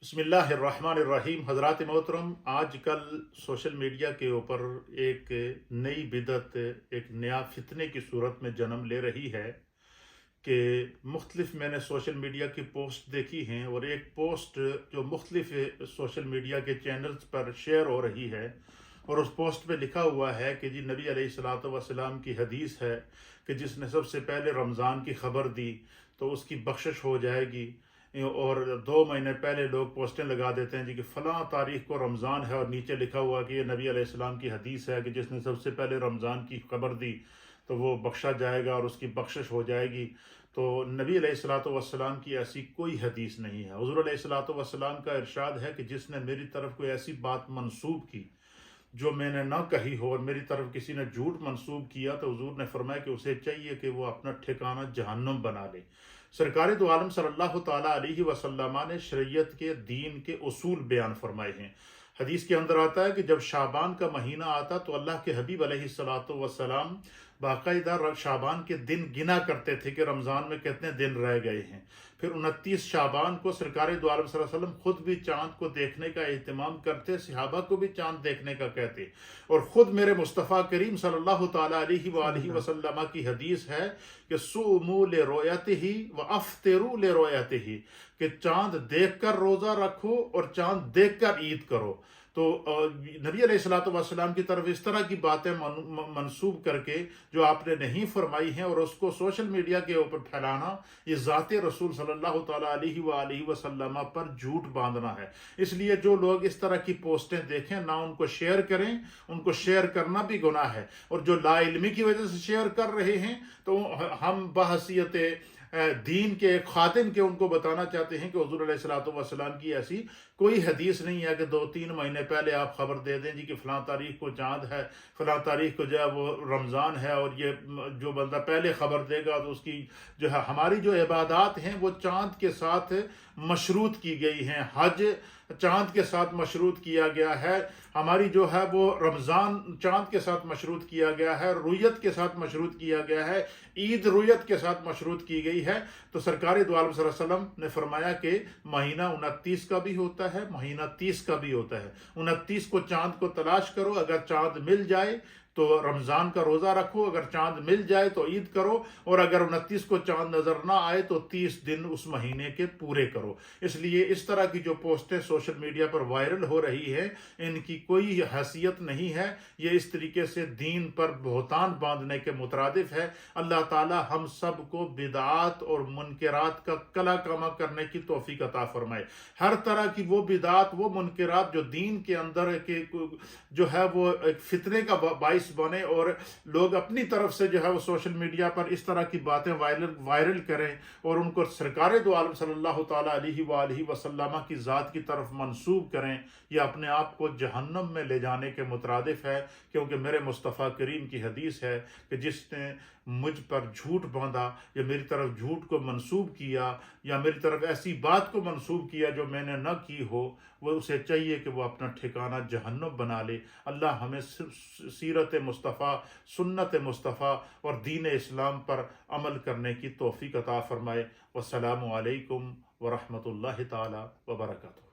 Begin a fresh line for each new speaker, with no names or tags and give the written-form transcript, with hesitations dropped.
بسم اللہ الرحمن الرحیم۔ حضرات محترم، آج کل سوشل میڈیا کے اوپر ایک نئی بدعت، ایک نیا فتنے کی صورت میں جنم لے رہی ہے کہ مختلف میں نے سوشل میڈیا کی پوسٹ دیکھی ہیں، اور ایک پوسٹ جو مختلف سوشل میڈیا کے چینلز پر شیئر ہو رہی ہے، اور اس پوسٹ پہ لکھا ہوا ہے کہ جی نبی علیہ الصلوۃ والسلام کی حدیث ہے کہ جس نے سب سے پہلے رمضان کی خبر دی تو اس کی بخشش ہو جائے گی۔ اور 2 مہینے پہلے لوگ پوسٹیں لگا دیتے ہیں جی کہ فلاں تاریخ کو رمضان ہے، اور نیچے لکھا ہوا کہ یہ نبی علیہ السلام کی حدیث ہے کہ جس نے سب سے پہلے رمضان کی خبر دی تو وہ بخشا جائے گا اور اس کی بخشش ہو جائے گی۔ تو نبی علیہ الصلوۃ والسلام کی ایسی کوئی حدیث نہیں ہے۔ حضور علیہ الصلوۃ والسلام کا ارشاد ہے کہ جس نے میری طرف کوئی ایسی بات منسوب کی جو میں نے نہ کہی ہو، اور میری طرف کسی نے جھوٹ منسوب کیا، تو حضور نے فرمایا کہ اسے چاہیے کہ وہ اپنا ٹھکانہ جہنم بنا لے۔ سرکار دو عالم صلی اللہ تعالیٰ علیہ وسلم نے شریعت کے دین کے اصول بیان فرمائے ہیں۔ حدیث کے اندر آتا ہے کہ جب شعبان کا مہینہ آتا تو اللہ کے حبیب علیہ الصلوۃ والسلام باقاعدہ شعبان کے دن گنا کرتے تھے کہ رمضان میں کتنے دن رہ گئے ہیں۔ پھر 29 شعبان کو سرکار دو عالم صلی اللہ علیہ وسلم خود بھی چاند کو دیکھنے کا اہتمام کرتے، صحابہ کو بھی چاند دیکھنے کا کہتے، اور خود میرے مصطفیٰ کریم صلی اللہ تعالیٰ علیہ وآلہ وسلم کی حدیث ہے کہ صوموا لرؤیتہ وافطروا لرؤیتہ، کہ چاند دیکھ کر روزہ رکھو اور چاند دیکھ کر عید کرو۔ تو نبی علیہ الصلوۃ والسلام کی طرف اس طرح کی باتیں منسوب کر کے جو آپ نے نہیں فرمائی ہیں اور اس کو سوشل میڈیا کے اوپر پھیلانا، یہ ذات رسول صلی اللہ تعالیٰ علیہ وآلہ وسلم پر جھوٹ باندھنا ہے۔ اس لیے جو لوگ اس طرح کی پوسٹیں دیکھیں نہ ان کو شیئر کریں، ان کو شیئر کرنا بھی گناہ ہے، اور جو لا علمی کی وجہ سے شیئر کر رہے ہیں تو ہم بحیثیت دین کے ایک خادم کے ان کو بتانا چاہتے ہیں کہ حضور علیہ الصلوۃ والسلام کی ایسی کوئی حدیث نہیں ہے کہ 2-3 مہینے پہلے آپ خبر دے دیں جی کہ فلاں تاریخ کو چاند ہے، فلاں تاریخ کو جو ہے وہ رمضان ہے، اور یہ جو بندہ پہلے خبر دے گا تو اس کی جو ہے ہماری جو عبادات ہیں وہ چاند کے ساتھ مشروط کی گئی ہیں۔ حج چاند کے ساتھ مشروط کیا گیا ہے، ہماری جو ہے وہ رمضان چاند کے ساتھ مشروط کیا گیا ہے، رویت کے ساتھ مشروط کیا گیا ہے، عید رویت کے ساتھ مشروط کی گئی ہے۔ تو سرکار دو عالم صلی اللہ علیہ وسلم نے فرمایا کہ مہینہ 29 کا بھی ہوتا ہے، مہینہ 30 کا بھی ہوتا ہے۔ 29 کو چاند کو تلاش کرو، اگر چاند مل جائے تو رمضان کا روزہ رکھو، اگر چاند مل جائے تو عید کرو، اور اگر 29 کو چاند نظر نہ آئے تو 30 دن اس مہینے کے پورے کرو۔ اس لیے اس طرح کی جو پوسٹیں سوشل میڈیا پر وائرل ہو رہی ہے ان کی کوئی حیثیت نہیں ہے، یہ اس طریقے سے دین پر بہتان باندھنے کے مترادف ہے۔ اللہ تعالی ہم سب کو بدعات اور منکرات کا کلا کما کرنے کی توفیق عطا فرمائے۔ ہر طرح کی وہ بدعات، وہ منکرات جو دین کے اندر جو ہے وہ ایک فتنے کا باعث بنے، اور لوگ اپنی طرف سے جو ہے وہ سوشل میڈیا پر اس طرح کی باتیں وائرل کریں اور ان کو سرکار دو عالم صلی اللہ تعالیٰ علیہ وآلہ وسلم کی ذات کی طرف منسوب کریں، یہ اپنے آپ کو جہنم میں لے جانے کے مترادف ہے، کیونکہ میرے مصطفیٰ کریم کی حدیث ہے کہ جس نے مجھ پر جھوٹ باندھا یا میری طرف جھوٹ کو منسوب کیا یا میری طرف ایسی بات کو منسوب کیا جو میں نے نہ کی ہو، وہ اسے چاہیے کہ وہ اپنا ٹھکانہ جہنم بنا لے۔ اللہ ہمیں سیرت مصطفیٰ، سنت مصطفیٰ اور دین اسلام پر عمل کرنے کی توفیق عطا فرمائے۔ والسلام علیکم ورحمۃ اللہ تعالی وبرکاتہ۔